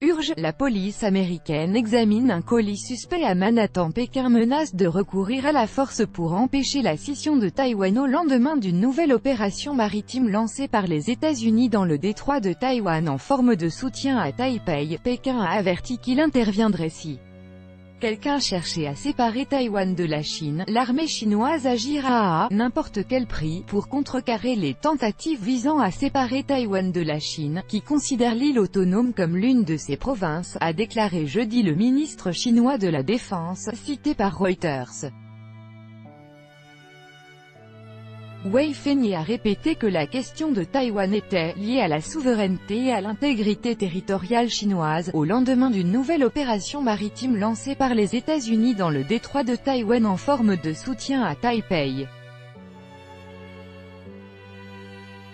Urge, la police américaine examine un colis suspect à Manhattan. Pékin menace de recourir à la force pour empêcher la scission de Taïwan au lendemain d'une nouvelle opération maritime lancée par les États-Unis dans le détroit de Taïwan en forme de soutien à Taipei. Pékin a averti qu'il interviendrait si quelqu'un cherchait à séparer Taïwan de la Chine. L'armée chinoise agira à n'importe quel prix pour contrecarrer les tentatives visant à séparer Taïwan de la Chine, qui considère l'île autonome comme l'une de ses provinces, a déclaré jeudi le ministre chinois de la Défense, cité par Reuters. Wei Fenghe a répété que la question de Taïwan était liée à la souveraineté et à l'intégrité territoriale chinoise, au lendemain d'une nouvelle opération maritime lancée par les États-Unis dans le détroit de Taïwan en forme de soutien à Taipei.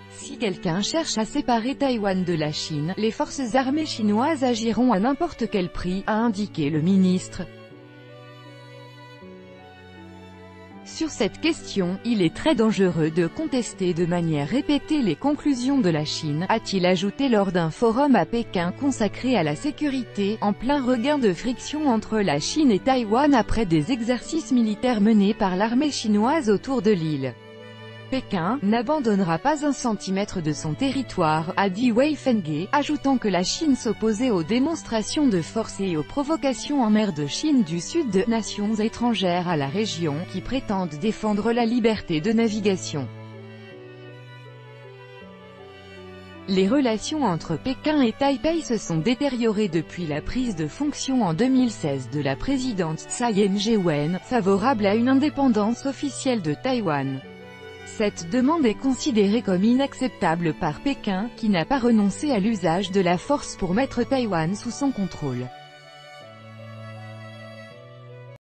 Si quelqu'un cherche à séparer Taïwan de la Chine, les forces armées chinoises agiront à n'importe quel prix, a indiqué le ministre. Sur cette question, il est très dangereux de contester de manière répétée les conclusions de la Chine, a-t-il ajouté lors d'un forum à Pékin consacré à la sécurité, en plein regain de friction entre la Chine et Taïwan après des exercices militaires menés par l'armée chinoise autour de l'île. Pékin n'abandonnera pas un centimètre de son territoire, a dit Wei Fenghe, ajoutant que la Chine s'opposait aux démonstrations de force et aux provocations en mer de Chine du Sud de nations étrangères à la région qui prétendent défendre la liberté de navigation. Les relations entre Pékin et Taipei se sont détériorées depuis la prise de fonction en 2016 de la présidente Tsai Ing-wen, favorable à une indépendance officielle de Taïwan. Cette demande est considérée comme inacceptable par Pékin, qui n'a pas renoncé à l'usage de la force pour mettre Taïwan sous son contrôle.